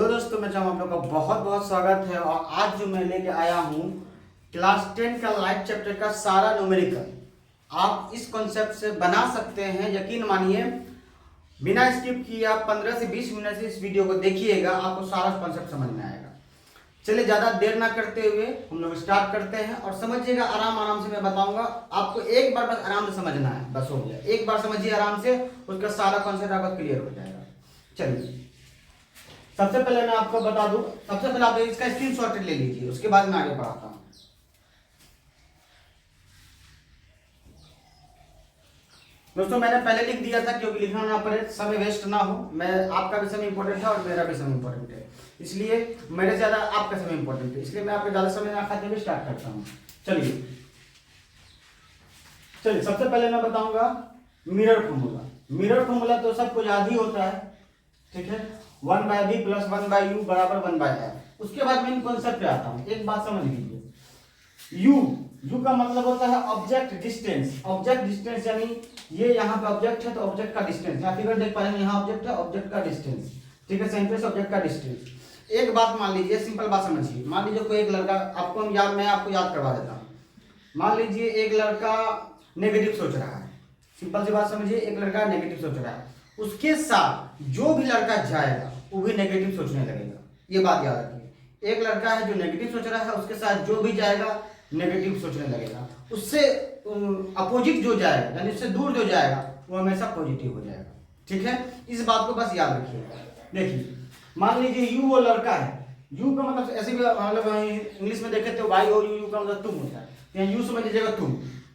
Hello दोस्तों, मैं चाहूँ आप लोग का बहुत बहुत स्वागत है। और आज जो मैं लेके आया हूँ क्लास 10 का लाइफ चैप्टर का सारा न्यूमेरिकल आप इस कॉन्सेप्ट से बना सकते हैं। यकीन मानिए, बिना स्किप किए आप 15 से 20 मिनट से इस वीडियो को देखिएगा, आपको सारा कॉन्सेप्ट समझ में आएगा। चलिए ज़्यादा देर ना करते हुए हम लोग स्टार्ट करते हैं। और समझिएगा, आराम आराम से मैं बताऊंगा, आपको एक बार बस आराम से समझना है, बस हो गया। एक बार समझिए आराम से, उसका सारा कॉन्सेप्ट आपका क्लियर हो जाएगा। चलिए सबसे पहले मैं आपको बता दूं, सबसे पहले आप इसका स्क्रीनशॉट ले लीजिए, उसके बाद मैं आगे बढ़ाता हूं। दोस्तों मैंने पहले लिख दिया था क्योंकि लिखना ना पड़े, समय वेस्ट ना हो। मैं आपका भी समय इंपॉर्टेंट है और मेरा भी समय इंपॉर्टेंट है, इसलिए मेरे ज्यादा आपका समय इंपॉर्टेंट है, इसलिए मैं आपको ज्यादा समय ना खाते हुए स्टार्ट करता हूँ। चलिए सबसे पहले मैं बताऊंगा मिरर फॉर्मूला। मिरर फॉर्मूला तो सबको याद ही होता है, ठीक है। 1/v + 1/u = 1/f। उसके बाद मेन कॉन्सेप्ट पे आता हूँ। एक बात समझ लीजिए, u का मतलब होता है ऑब्जेक्ट डिस्टेंस। ऑब्जेक्ट डिस्टेंस यानी ये यहाँ पे ऑब्जेक्ट है तो ऑब्जेक्ट का डिस्टेंस, यहाँ फिगर देख पा रहे हैं, यहाँ ऑब्जेक्ट है, ऑब्जेक्ट का डिस्टेंस, ठीक है। सेंटर से ऑब्जेक्ट का डिस्टेंस। एक बात मान लीजिए, सिंपल बात समझिए। मान लीजिए कोई एक लड़का, मैं आपको याद करवा देता हूँ। मान लीजिए एक लड़का नेगेटिव सोच रहा है, सिंपल सी बात समझिए, एक लड़का नेगेटिव सोच रहा है, उसके साथ जो भी लड़का जाएगा वो भी नेगेटिव सोचने लगेगा। ये बात याद रखिए, एक लड़का है जो नेगेटिव सोच रहा है, उसके साथ जो भी जाएगा नेगेटिव सोचने लगेगा। उससे अपोजिट जो जाएगा, यानी उससे दूर जो जाएगा, वो हमेशा पॉजिटिव हो जाएगा, ठीक है। इस बात को बस याद रखिएगा। देखिए मान लीजिए यू वो लड़का है, यू का मतलब ऐसे भी मतलब इंग्लिश में देखे तो वाई और यू का मतलब तुम होता है। यहाँ यू समझ लीजिएगा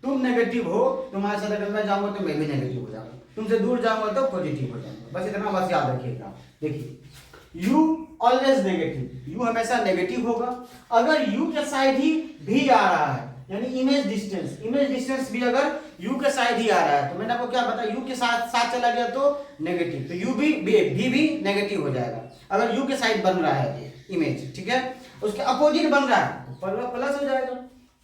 तुम नेगेटिव हो, तुम्हारे साथ अगर मैं जाऊंगा तो मैं भी नेगेटिव हो जाऊंगा, तुमसे दूर जाऊंगा तो पॉजिटिव हो जाऊंगा। बस इतना बस याद रखिएगा। देखिए यू ऑलवेज नेगेटिव, यू हमेशा नेगेटिव होगा। अगर यू के साइड ही भी आ रहा है, यानी इमेज डिस्टेंस भी अगर यू के साइड ही आ रहा है, तो मैंने आपको क्या बताया, यू के साथ चला गया तो नेगेटिव, तो यू भी नेगेटिव हो जाएगा। अगर यू के साइड बन रहा है इमेज, ठीक है, उसके अपोजिट बन रहा है तो प्लस हो जाएगा।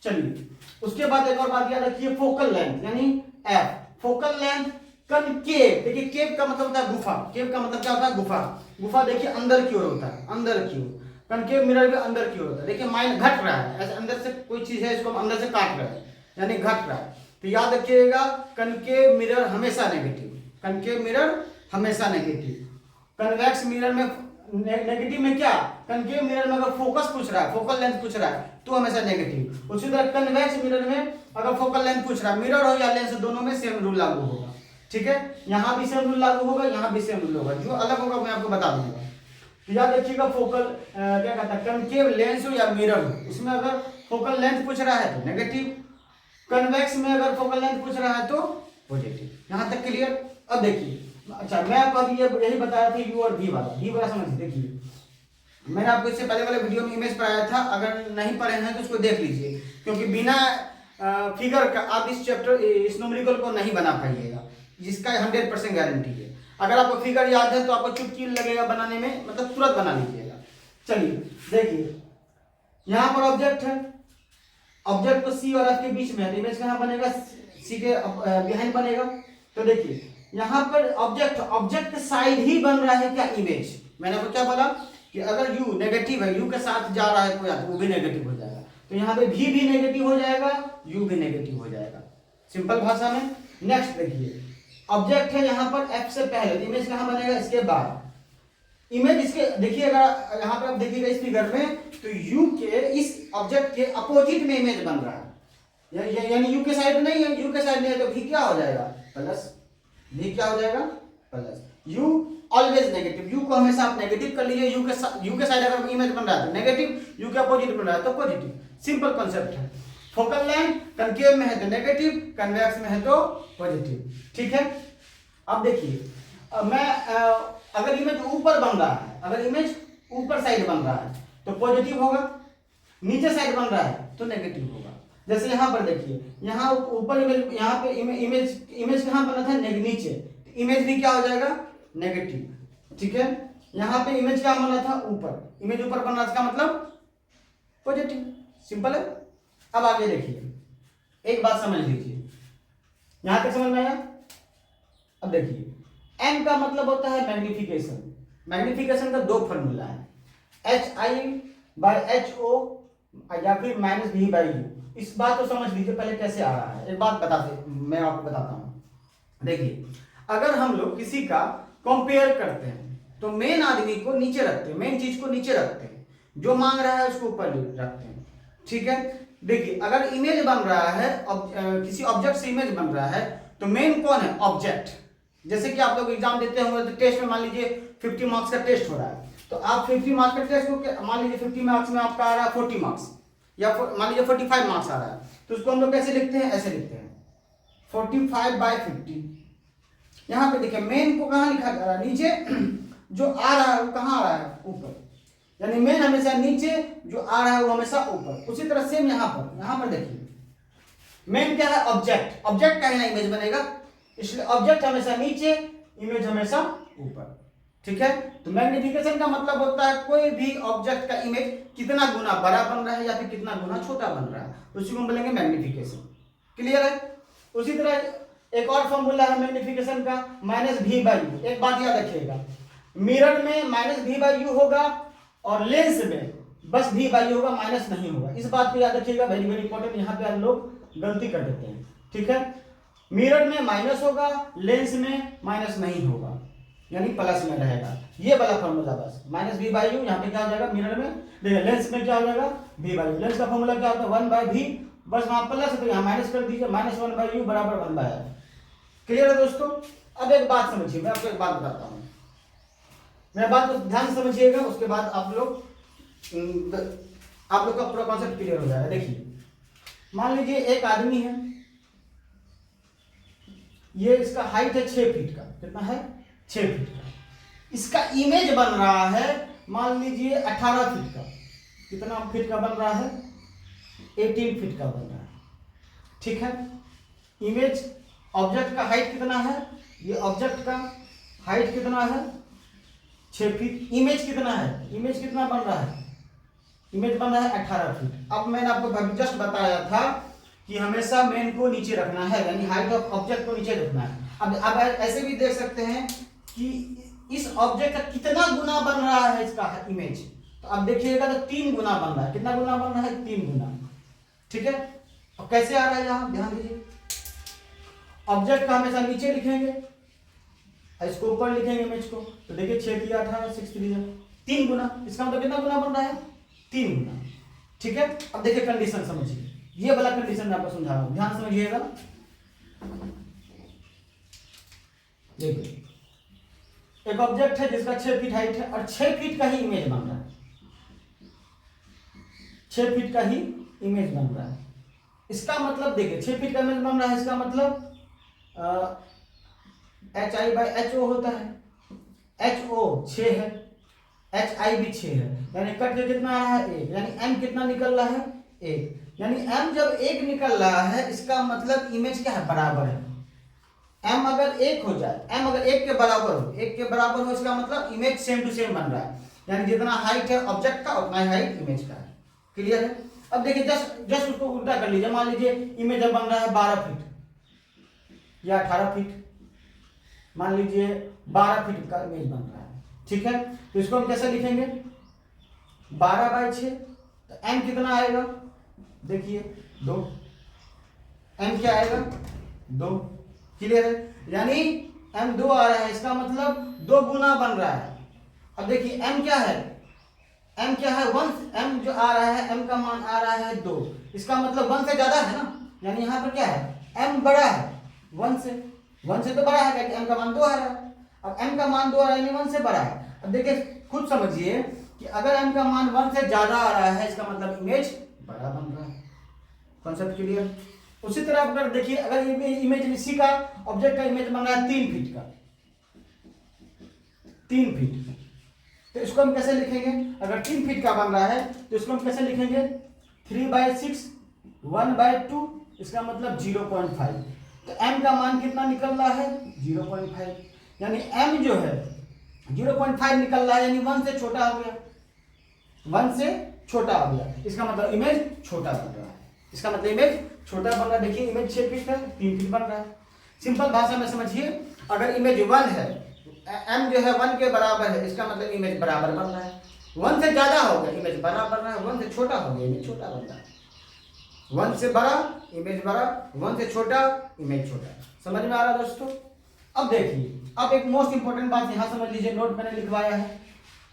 चलिए उसके बाद एक और बात याद रखिए, फोकल लेंथ यानी एफ। फोकल लेंथ कनकेव, देखिए केव का मतलब होता है गुफा। केव का मतलब क्या होता है? गुफा। गुफा देखिए अंदर की ओर होता है, अंदर की ओर। कनकेव मिरर भी अंदर की ओर होता है। देखिए माइंड घट रहा है, ऐसे अंदर से कोई चीज है, इसको हम अंदर से काट रहे हैं, यानी घट रहा है। तो याद रखिएगा, कनकेव मिरर हमेशा नेगेटिव, कनकेव मिरर हमेशा नेगेटिव। कन्वेक्स मिरर में नेगेटिव में क्या, कनकेव मिरर में अगर फोकस पूछ रहा है, फोकल लेंथ पूछ रहा है, तो हमेशा नेगेटिव। उसी तरह कन्वेक्स मिरर में अगर फोकल लेंथ पूछ रहा है, मिरर हो या लेंस, दोनों में सेम रूल लागू होगा, ठीक है। यहाँ भी सेम रूल लागू होगा, यहाँ भी सेम रूल होगा, जो अलग होगा मैं आपको बता दूंगा। तो याद रखिएगा, फोकल क्या कहता है, कनकेव लेंस हो या मिरर हो, उसमें अगर फोकल लेंथ पूछ रहा है तो नेगेटिव, कन्वेक्स में अगर फोकल लेंथ पूछ रहा है तो पॉजिटिव। यहाँ तक क्लियर। अब देखिए, अच्छा मैं आपको अभी यही बताया था यू और वी वाला समझिए। देखिए मैंने आपको इससे पहले वाले वीडियो में इमेज पढ़ाया था, अगर नहीं पढ़े हैं तो उसको देख लीजिए, क्योंकि बिना फिगर का आप इस चैप्टर इस न्यूमेरिकल को नहीं बना पाइएगा, जिसका 100% गारंटी है। अगर आपको फिगर याद है तो आपको चुटकी लगेगा बनाने में, मतलब तुरंत बना लीजिएगा। चलिए देखिए, यहाँ पर ऑब्जेक्ट है, ऑब्जेक्ट को सी और एफ के बीच में है, इमेज कहाँ बनेगा, सी के बिहाइंड बनेगा। तो देखिए यहाँ पर ऑब्जेक्ट के साइड ही बन रहा है क्या, इमेज। मैंने आपको क्या बोला कि अगर यू नेगेटिव है, यू के साथ जा रहा है कोई, वो भी नेगेटिव हो जाएगा। तो यहाँ पे भी नेगेटिव हो जाएगा, यू भी नेगेटिव हो जाएगा, सिंपल भाषा में। नेक्स्ट देखिए, ऑब्जेक्ट है यहाँ पर एफ से पहले, इमेज कहाँ बनेगा, इसके बाद। इमेज इसके देखिएगा, यहाँ पे आप देखिएगा इस फिगर में, तो यू के इस ऑब्जेक्ट के अपोजिट में इमेज बन रहा है, यानी यू के साइड नहीं है, यू के साइड नहीं है, तो भी क्या हो जाएगा, प्लस। भी क्या हो जाएगा, plus. You always negative, you को हमेशा आप नेगेटिव कर लीजिए। यू के साइड अगर इमेज बन रहा है तो नेगेटिव, यू के अपोजिट बन रहा है तो पॉजिटिव। सिंपल कॉन्सेप्ट है। फोकल लेंथ कनकेव में है तो नेगेटिव, कन्वेक्स में है तो पॉजिटिव, ठीक है। अब देखिए, मैं अगर इमेज ऊपर बन रहा है, अगर इमेज ऊपर साइड बन रहा है तो पॉजिटिव होगा, नीचे साइड बन रहा है तो नेगेटिव होगा। जैसे यहाँ पर देखिए, यहाँ ऊपर इमेज, यहाँ पे इमेज कहाँ बना था, नीचे, इमेज भी क्या हो जाएगा, नेगेटिव, ठीक है। यहाँ पे इमेज क्या बना था, ऊपर, इमेज ऊपर बन रहा था, मतलब पॉजिटिव, सिंपल है। अब आगे देखिए, एक बात समझ लीजिए, यहां तक समझ में आया। अब देखिए, एम का मतलब होता है मैग्निफिकेशन। मैग्निफिकेशन का दो फॉर्मूला है, HI/HO या फिर -V/U। इस बात को समझ लीजिए पहले कैसे आ रहा है, एक बात मैं आपको बताता हूँ। देखिए, अगर हम लोग किसी का कंपेयर करते हैं तो मेन आदमी को नीचे रखते हैं, मेन चीज को नीचे रखते हैं, जो मांग रहा है उसको ऊपर रखते हैं। ठीक है, देखिए अगर इमेज बन रहा है, किसी ऑब्जेक्ट से इमेज बन रहा है, तो मेन कौन है? ऑब्जेक्ट। जैसे कि आप लोग एग्जाम देते होंगे तो टेस्ट में मान लीजिए 50 मार्क्स का टेस्ट हो रहा है, तो आप 50 मार्क्स का टेस्ट को मान लीजिए 50 मार्क्स में आपका आ रहा है 40 मार्क्स, या मान लीजिए 45 मार्क्स आ रहा है, तो उसको हम लोग कैसे लिखते हैं? ऐसे लिखते हैं 45/50। यहाँ पे देखिए मेन को कहाँ लिखा जा रहा है? नीचे। जो आ रहा है वो कहाँ आ रहा है? ऊपर। यानी मेन हमेशा नीचे, जो आ रहा है वो हमेशा ऊपर। उसी तरह सेम यहाँ पर देखिए, मेन क्या है? ऑब्जेक्ट। ऑब्जेक्ट का यहाँ इमेज बनेगा, इसलिए ऑब्जेक्ट हमेशा नीचे, इमेज हमेशा ऊपर। ठीक है, तो मैग्निफिकेशन का मतलब होता है कोई भी ऑब्जेक्ट का इमेज कितना गुना बड़ा बन रहा है या फिर कितना गुना छोटा बन रहा है, उसी को हम बोलेंगे मैग्निफिकेशन। क्लियर है? उसी तरह एक और फॉर्मूला है मैग्निफिकेशन का, -V/U। एक बात याद रखिएगा, मिरर में -V/U होगा और लेंस में बस V/U होगा, माइनस नहीं होगा। इस बात को याद रखिएगा, वेरी वेरी इंपॉर्टेंट। यहाँ पे हम लोग गलती कर देते हैं। ठीक है, मिरर में माइनस होगा, लेंस में माइनस नहीं होगा, यानी प्लस में रहेगा। ये वाला फॉर्मूला बस, -V/U। यहाँ पे क्या हो जाएगा? मिरर में देखिए, लेंस में क्या हो जाएगा? V/U। लेंस का फॉर्मूला क्या होता है? 1/V, बस वहां प्लस है तो यहाँ माइनस कर दीजिए, -1/U बराबर 1/R। क्लियर है दोस्तों? अब एक बात समझिए, मैं आपको एक बात बताता हूँ, मेरा बात को ध्यान से समझिएगा, उसके बाद आप लोग का पूरा कॉन्सेप्ट क्लियर हो जाएगा। देखिए, मान लीजिए एक आदमी है, ये इसका हाइट है 6 फीट का। कितना है? 6 फीट का। इसका इमेज बन रहा है मान लीजिए 18 फीट का। कितना फीट का बन रहा है? 18 फीट का बन रहा है। ठीक है, इमेज ऑब्जेक्ट का हाइट कितना है? ये ऑब्जेक्ट का हाइट कितना है? 6 फीट। इमेज कितना है? इमेज कितना बन रहा है? इमेज बन रहा है 18 फीट। अब मैंने आपको जस्ट बताया था कि हमेशा मेन को नीचे रखना है, यानी हाइट ऑफ ऑब्जेक्ट को नीचे रखना है। अब ऐसे भी देख सकते हैं कि इस ऑब्जेक्ट का कितना गुना बन रहा है इसका इमेज। तो अब देखिएगा तो 3 गुना बन रहा है। कितना गुना बन रहा है? 3 गुना। ठीक है, अब कैसे आ रहा है? यहाँ ध्यान दीजिए, ऑब्जेक्ट का हमेशा नीचे लिखेंगे, इसको ऊपर लिखेंगे इमेज को। तो देखिए 6 3 18, 6 3 3 गुना। इसका मतलब कितना गुना बन रहा है? 3 गुना। ठीक है, अब देखिए कंडीशन समझिए, ये वाला कंडीशन मैं आपको समझा रहा हूं, ध्यान समझिएगा। देखिए, एक ऑब्जेक्ट है जिसका 6 फीट हाइट है और 6 फीट का ही इमेज बन रहा है। 6 फीट का ही इमेज बन रहा है। इसका मतलब देखिए 6 फीट का इमेज बन रहा है, इसका मतलब HI/HO होता है। HO 6 है, HI भी 6 है, यानी कट के कितना आ रहा है? 1। यानी M कितना निकल रहा है? 1। यानी M जब 1 निकल रहा है, इसका मतलब इमेज क्या है? बराबर है। M अगर 1 हो जाए, M अगर 1 के बराबर हो, 1 के बराबर हो, इसका मतलब इमेज सेम टू सेम बन रहा है। यानी जितना हाइट है ऑब्जेक्ट का उतना ही हाइट इमेज का है। क्लियर है? अब देखिए जस्ट उसको उल्टा कर लीजिए। मान लीजिए इमेज अब बन रहा है 12 फीट या 18 फीट, मान लीजिए 12 फीट का इमेज बन रहा है। ठीक है, तो इसको हम कैसे लिखेंगे? 12/6। तो M कितना आएगा? देखिए 2। M क्या आएगा? 2। क्लियर है? यानी M 2 आ रहा है, इसका मतलब 2 गुना बन रहा है। अब देखिए M क्या है? M क्या है? 1। M जो आ रहा है, M का मान आ रहा है 2, इसका मतलब 1 से ज्यादा है ना, यानी यहाँ पर क्या है? M बड़ा है 1 से। 1 से तो बड़ा है क्योंकि M का मान 2 आ रहा है। अब M का मान 2 आ रहा है यानी 1 से बड़ा है। अब देखिए खुद समझिए कि अगर M का मान 1 से ज्यादा आ रहा है, इसका मतलब इमेज बड़ा बन रहा है। Concept clear? उसी तरह अगर देखिए, अगर इमेज इसी का ऑब्जेक्ट का इमेज बन रहा है 3 फीट का, 3 फीट, तो इसको हम कैसे लिखेंगे? अगर 3 फीट का बन रहा है तो इसको हम कैसे लिखेंगे? 3/6 1/2, इसका मतलब 0.5। तो M का मान कितना निकल रहा है? 0.5। यानी M जो है 0.5 निकल रहा है, यानी 1 से छोटा हो गया। 1 से छोटा हो गया, इसका मतलब इमेज छोटा बन रहा है। इसका मतलब इमेज छोटा बन रहा है। देखिए इमेज 6 फीट है, 3 फीट बन रहा है। सिंपल भाषा में समझिए, अगर इमेज 1 है, M जो है 1 के बराबर है, इसका मतलब इमेज बराबर बन रहा है। 1 से ज्यादा हो गया इमेज बड़ा बन रहा है, 1 से छोटा हो गया इमेज छोटा बन रहा है। 1 से बड़ा इमेज बड़ा, 1 से छोटा इमेज छोटा। समझ में आ रहा है दोस्तों? अब देखिए, अब एक मोस्ट इंपोर्टेंट बात यहां समझ लीजिए, नोट मैंने लिखवाया है।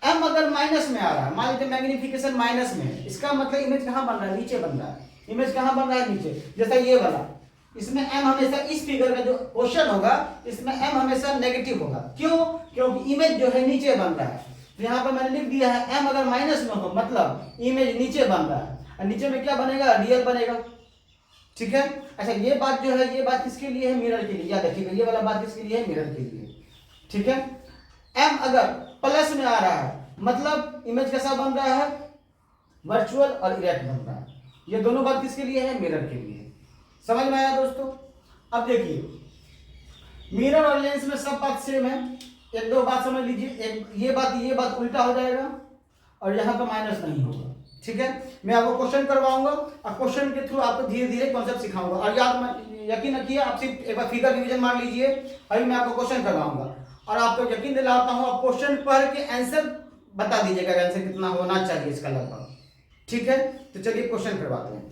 m अगर माइनस में आ रहा है, मान लीजिए मैग्निफिकेशन माइनस में है, इसका मतलब इमेज कहां बन रहा है? नीचे बन रहा है। इमेज कहां बन रहा है? नीचे। जैसा ये वाला, इसमें m हमेशा, इस फिगर में जो क्वेश्चन होगा इसमें m हमेशा नेगेटिव होगा। क्यों? क्योंकि इमेज जो है नीचे बन रहा है। तो यहाँ पर मैंने लिख दिया है m अगर माइनस में हो मतलब इमेज नीचे बन रहा है, और नीचे में क्या बनेगा? रियल बनेगा। ठीक है। अच्छा, ये बात जो है, ये बात किसके लिए है? मिरर के लिए। याद रखिएगा, ये वाला बात किसके लिए है? मिरर के लिए। ठीक है। m अगर प्लस में आ रहा है मतलब इमेज कैसा बन रहा है? वर्चुअल और इरेक्ट बन रहा है। ये दोनों बात किसके लिए है? मिरर के लिए। समझ में आया दोस्तों? अब देखिए, मिरर और लेंस में सब बात सेम है। एक दो बात समझ लीजिए, एक ये बात उल्टा हो जाएगा और यहाँ पर माइनस नहीं होगा। ठीक है। मैं आपको क्वेश्चन करवाऊंगा और क्वेश्चन के थ्रू आपको धीरे धीरे कॉन्सेप्ट सिखाऊंगा। और यकीन रखिए, आप सिर्फ एक बार फिगर रिवीजन मार लीजिए, अभी मैं आपको क्वेश्चन करवाऊंगा और आपको यकीन दिलाता हूँ, आप क्वेश्चन पढ़ के आंसर बता दीजिएगा, आंसर कितना होना चाहिए इसका लगभग। ठीक है। तो चलिए क्वेश्चन करवाते हैं।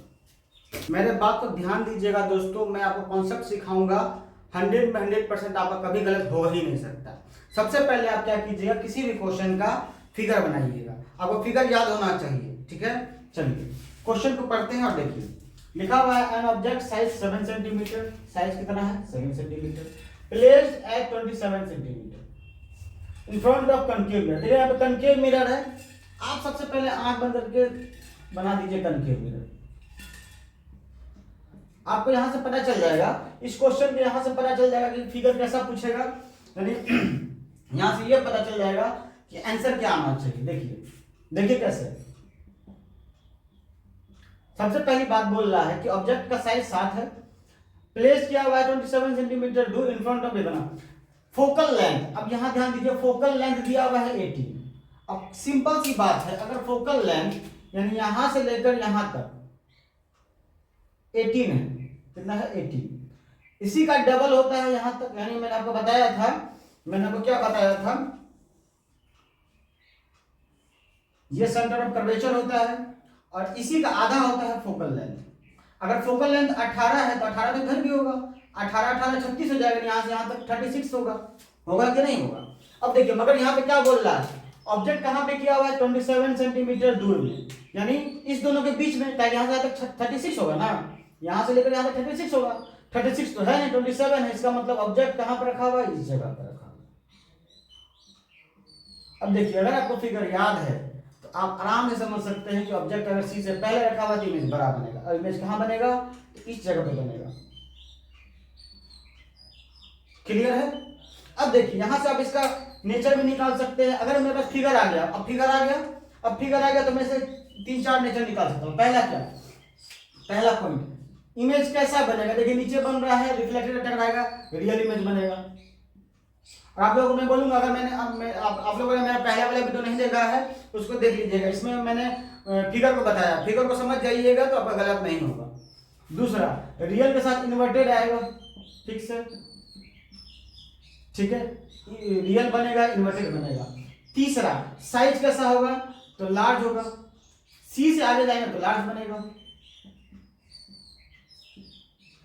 मेरे बात को ध्यान दीजिएगा दोस्तों, मैं आपको कॉन्सेप्ट सिखाऊंगा, 100 में 100% आपका कभी गलत हो ही नहीं सकता। सबसे पहले आप क्या कीजिएगा, किसी भी क्वेश्चन का फिगर बनाइएगा, आपको फिगर याद होना चाहिए। ठीक है। चलिए क्वेश्चन को पढ़ते हैं और देखिए, लिखा हुआ है an object size 7 centimetre, size कितना है? 7 centimetre, placed at 27 centimetre in front of concave mirror. देखिए यहाँ पे कनकेव मिरर है। आप सबसे पहले आंख बंद करके बना दीजिए कनकेव मिरर। आपको यहां से पता चल जाएगा, इस क्वेश्चन के यहां से पता चल जाएगा कि फिगर कैसा पूछेगा, यानी यहां से ये पता चल जाएगा कि आंसर क्या आना चाहिए। देखिए कैसे। सबसे पहली बात बोल रहा है कि ऑब्जेक्ट का साइज 7 है, प्लेस किया हुआ है 27 सेंटीमीटर दूर इन फ्रंट ऑफ इतना। फोकल लेंथ, अब यहां ध्यान दीजिए, फोकल लेंथ दिया हुआ है 18। अब सिंपल सी बात है, अगर फोकल लेंथ यानी यहां से लेकर यहां तक 18 है, कितना है? 18। इसी का डबल होता है यहां तक, यानी मैंने आपको बताया था, मैंने आपको क्या बताया था, ये सेंटर ऑफ कर्वेचर होता है और इसी का आधा होता है फोकल लेंथ। अगर फोकल लेंथ 18 है तो 18 तो इधर भी होगा, 18 36 हो जाएगा, यहां से यहां तक 36 होगा कि नहीं होगा? अब देखिए, मगर यहाँ पे क्या बोल रहा है, ऑब्जेक्ट कहां पे किया हुआ है? 27 सेंटीमीटर दूर में, यानी इस दोनों के बीच में, ताकि यहां से यहां तक 36 होगा ना, यहां से लेकर यहां तक 36 होगा। 36 तो है नहीं, 27 है, इसका मतलब ऑब्जेक्ट कहां पर रखा हुआ है? इस जगह पर रखा हुआ है। अब देखिए, अगर आपको फिगर याद है तो आप आराम से समझ सकते हैं कि ऑब्जेक्ट अगर सी से पहले रखा हुआ तो इमेज बड़ा बनेगा, और इमेज कहां बनेगा? तो इस जगह पे बनेगा। क्लियर है? अब देखिए, यहां से आप इसका नेचर भी निकाल सकते हैं। अगर मेरे पास फिगर आ गया, अब फिगर आ गया तो मैं से 3-4 नेचर निकाल सकता हूं। पहला क्या? पहला पॉइंट, इमेज कैसा बनेगा? देखिए नीचे बन रहा है, रिफ्लेक्टेड टकराएगा, रियल इमेज बनेगा। और आप लोगों को मैं बोलूंगा, अगर मैंने आप लोगों ने मेरा पहला वाला वीडियो नहीं देखा है उसको देख लीजिएगा, इसमें मैंने फिगर को बताया, फिगर को समझ जाइएगा तो आपका गलत नहीं होगा। दूसरा, रियल के साथ इन्वर्टेड आएगा, ठीक से, ठीक है, रियल बनेगा, इन्वर्टेड बनेगा। तीसरा, साइज कैसा होगा? तो लार्ज होगा, सी से आगे जाएगा तो लार्ज बनेगा।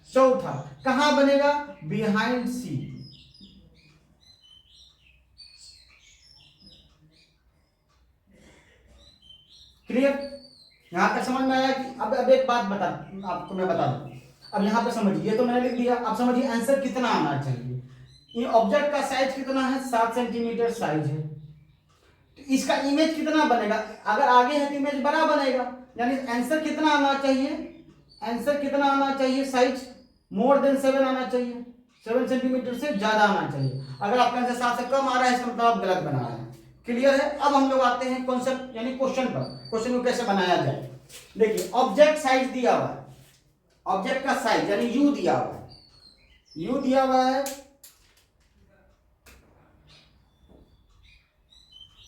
चौथा, कहां बनेगा? बिहाइंड सी। क्लियर? यहां तक समझ में आया कि अब एक बात आपको मैं बता दूं। अब यहां पे समझिए, ये तो मैंने लिख दिया, अब समझिए आंसर कितना आना चाहिए। ये ऑब्जेक्ट का साइज कितना है? 7 सेंटीमीटर साइज है, तो इसका इमेज कितना बनेगा? अगर आगे है तो इमेज बड़ा बनेगा, यानी आंसर कितना आना चाहिए? आंसर कितना आना चाहिए? साइज मोर देन 7 आना चाहिए, 7 सेंटीमीटर से ज्यादा आना चाहिए। अगर आपका आंसर 7 से कम आ रहा है, इसका मतलब आप गलत बना रहे हैं। क्लियर है? अब हम लोग आते हैं कॉन्सेप्ट यानी क्वेश्चन पर, क्वेश्चन को कैसे बनाया जाए। देखिए, ऑब्जेक्ट साइज दिया हुआ है, ऑब्जेक्ट का साइज यानी यू दिया हुआ है, यू दिया हुआ है,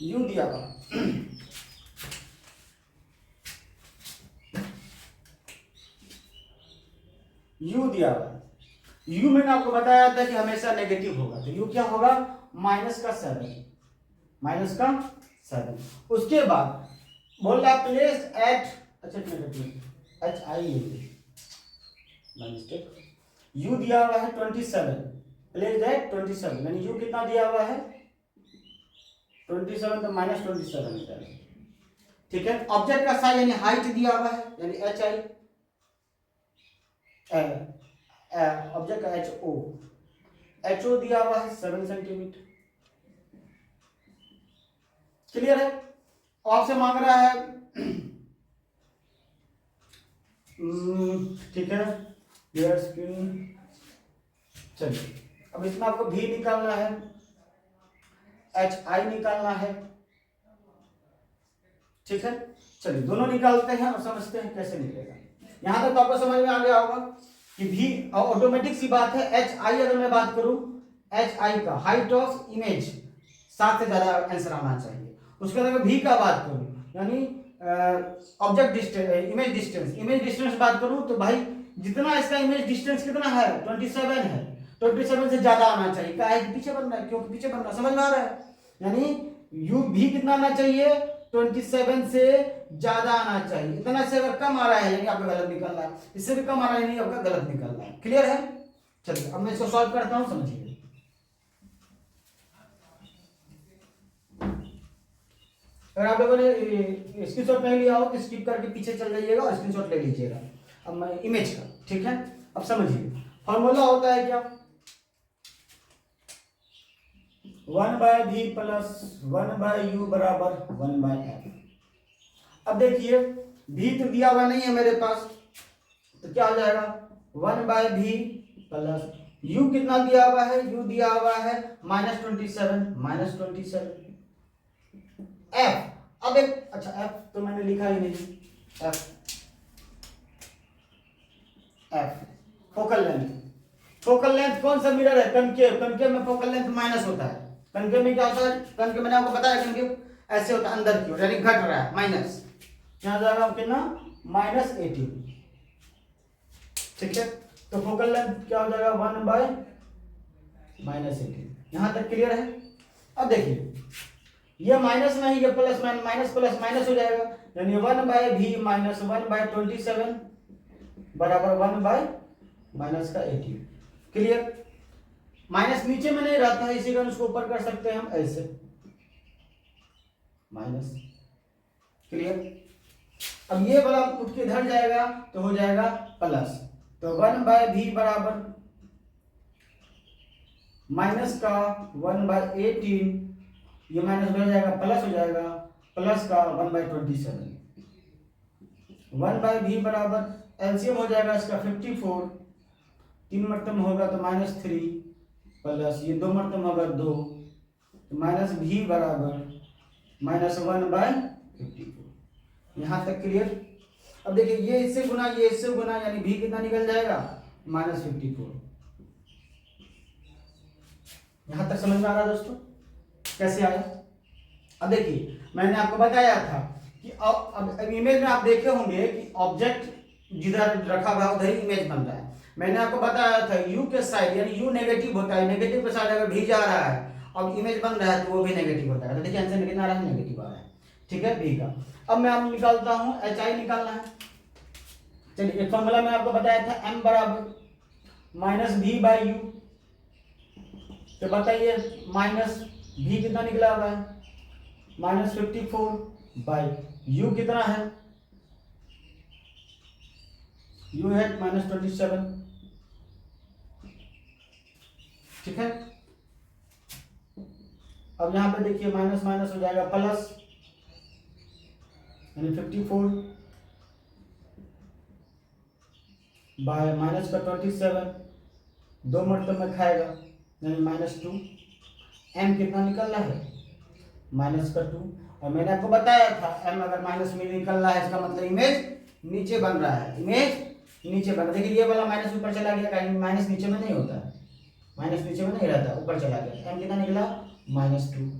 यू दिया हुआ है, यू दिया हुआ है। यू मैंने आपको बताया था कि हमेशा नेगेटिव होगा, तो यू क्या होगा? -7, 7। उसके बाद बोल रहा प्लेस एट, अच्छा एच आई यू दिया हुआ है 27, प्लेस एट 27, यानी यू कितना दिया हुआ है 27, तो माइनस 27। ठीक है, ऑब्जेक्ट का साइज यानी हाइट दिया हुआ है यानी एच आई, ऑब्जेक्ट का एच ओ दिया हुआ है 7 सेंटीमीटर। क्लियर है। आपसे मांग रहा है ठीक है, क्लियर स्क्रीन। चलिए अब इसमें आपको भी निकालना है, एच आई निकालना है। ठीक है, चलिए दोनों निकालते हैं और समझते हैं कैसे निकलेगा। यहां तक तो आपको समझ में आ गया होगा कि भी ऑटोमेटिक सी बात है। एच आई अगर मैं बात करूं, एच आई का हाइट ऑफ इमेज 7 से ज्यादा आंसर आना चाहिए। उसके बाद अगर भी का बात करूं यानी ऑब्जेक्ट डिस्टेंस, इमेज डिस्टेंस बात करूं तो भाई जितना इसका इमेज डिस्टेंस कितना है 27 है, 27 से ज्यादा आना चाहिए। क्या है पीछे बन रहा है, क्योंकि पीछे बन रहा है, समझ में आ रहा है। यानी यू भी कितना आना चाहिए 27 से ज्यादा आना चाहिए। इतना से अगर कम आ रहा है यानी आपका गलत निकल रहा है, इससे भी कम आ रहा है यानी आपका गलत निकल रहा है। क्लियर है। चलिए अब मैं इसको सॉल्व करता हूं, समझिए। अगर आप लोगों ने स्क्रीनशॉट नहीं लिया हो तो स्किप करके पीछे चल जाइएगा और स्क्रीनशॉट ले लीजिएगा। अब मैं इमेज का, ठीक है, अब समझिए फॉर्मूला होता है क्या 1/v प्लस 1/u बराबर 1/f। अब देखिए v तो दिया हुआ नहीं है मेरे पास, तो क्या हो जाएगा 1/v प्लस u कितना दिया हुआ है, u दिया हुआ है -27 f। अब एक अच्छा f तो मैंने लिखा ही नहीं, f focal length. Focal length कौन सा मिरर है, कनकेव। कनकेव में फोकल लेंथ माइनस होता है। कनकेव में क्या होता है, कनकेव मैंने आपको बताया कनकेव ऐसे होता है अंदर की ओर, यानी घट रहा है माइनस। यहां जाएगा कितना -18। ठीक है, तो फोकल लेंथ क्या हो जाएगा 1/-18। यहां तक क्लियर है। अब देखिए ये माइनस में ही, ये प्लस माइनस प्लस माइनस हो जाएगा, यानी 1/v माइनस 1/27 बराबर 1/-18। क्लियर। माइनस नीचे में नहीं रहता है, इसी कारण उसको ऊपर कर सकते हैं हम ऐसे माइनस। क्लियर। अब ये वाला उठ के इधर जाएगा तो हो जाएगा प्लस, तो 1/v बराबर माइनस का 1/18, ये माइनस बढ़ जाएगा प्लस हो जाएगा, प्लस का 1/27। 1/v बराबर एलसीएम हो जाएगा इसका 54, 3 मरतब होगा तो -3 प्लस ये 2 मरतब होगा 2, तो -v बराबर -1/54। यहां तक क्लियर। अब देखिए ये इससे गुना, ये इससे गुना, यानी v कितना निकल जाएगा -54। यहां तक समझ में आ रहा है दोस्तों कैसे आया। अब देखिए मैंने आपको बताया था कि अब इमेज में आप देखे होंगे कि ऑब्जेक्ट जिधर रखा हुआ उधर ही इमेज बन रहा है। मैंने आपको बताया था यू के साइड यानी यू नेगेटिव होता है, नेगेटिव के साइड अगर भी जा रहा है और इमेज बन रहा है तो वो भी नेगेटिव होता है। तो देखिए आंसर कितना आ रहा है, नेगेटिव आ रहा है। ठीक है, बी का। अब मैं आप निकालता हूं, एच आई निकालना है। चलिए एक फॉर्मूला मैं आपको बताया था m बराबर -v/u, तो बताइए माइनस v कितना निकला हुआ है -54/u कितना है, u है -27। ठीक है, अब यहां पे देखिए माइनस माइनस हो जाएगा प्लस, यानी 54 बाय माइनस का 27, 2 मरतब में खाएगा यानी -2। m कितना निकल रहा है -2। और मैंने आपको बताया था m अगर माइनस में निकल रहा है इसका मतलब इमेज नीचे बन रहा है, इमेज नीचे बन रहा है। देखिए ये वाला माइनस ऊपर चला गया, कहीं माइनस नीचे में नहीं होता है, माइनस नीचे में नहीं रहता, ऊपर चला गया। m कितना निकला -2।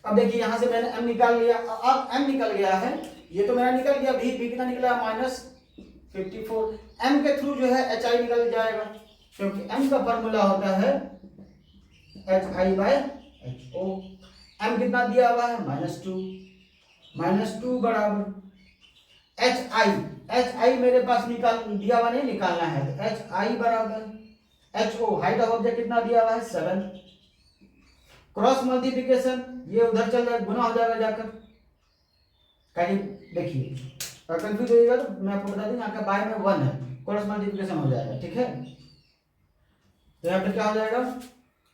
अब देखिए यहां से मैंने m निकाल लिया, अब m निकल गया है, ये तो मेरा निकल गया, v कितना निकला -54। m के थ्रू जो है hi निकल जाएगा, क्योंकि m का फॉर्मूला होता है hi/ho। m कितना दिया हुआ है -2 बराबर hi मेरे पास निकाल दिया हुआ नहीं, निकालना है तो hi बराबर ho हाइट ऑफ ऑब्जेक्ट कितना दिया हुआ है 7, क्रॉस मल्टीप्लिकेशन ये उधर चल जाएगा, गुना हो जाएगा जाकर। कहीं देखिए अगर कंफ्यूज होइएगा तो मैं आपको बता दूं यहाँ का बाय में 1 है, क्रॉस मल्टीप्लिकेशन हो जाएगा, ठीक है। तो यहाँ पे क्या हो जाएगा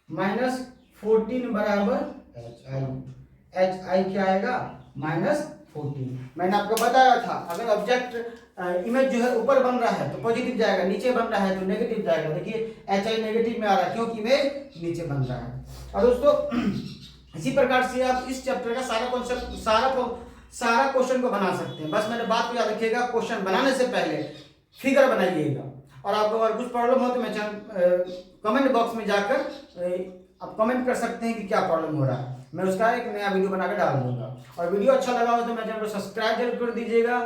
-14 बराबर hi क्या आएगा -14। मैंने आपको बताया था अगर ऑब्जेक्ट इमेज जो है ऊपर बन रहा है तो पॉजिटिव जाएगा, नीचे बन रहा है तो नेगेटिव जाएगा। देखिए hi नेगेटिव में आ रहा है क्योंकि इमेज नीचे बन रहा है। और दोस्तों इसी प्रकार से आप इस चैप्टर का सारा कॉन्सेप्ट सारा क्वेश्चन को बना सकते हैं। बस मैंने बात को याद रखिएगा, क्वेश्चन बनाने से पहले फिगर बनाइएगा। और आपको अगर कुछ प्रॉब्लम हो तो मैं कमेंट बॉक्स में जाकर आप कमेंट कर सकते हैं कि क्या प्रॉब्लम हो रहा है, मैं उसका एक नया वीडियो बनाकर डाल दूंगा। और वीडियो अच्छा लगा हो तो मेरे चैनल को सब्सक्राइब जरूर कर दीजिएगा।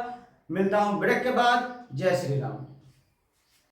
मिलता हूँ ब्रेक के बाद। जय श्री राम।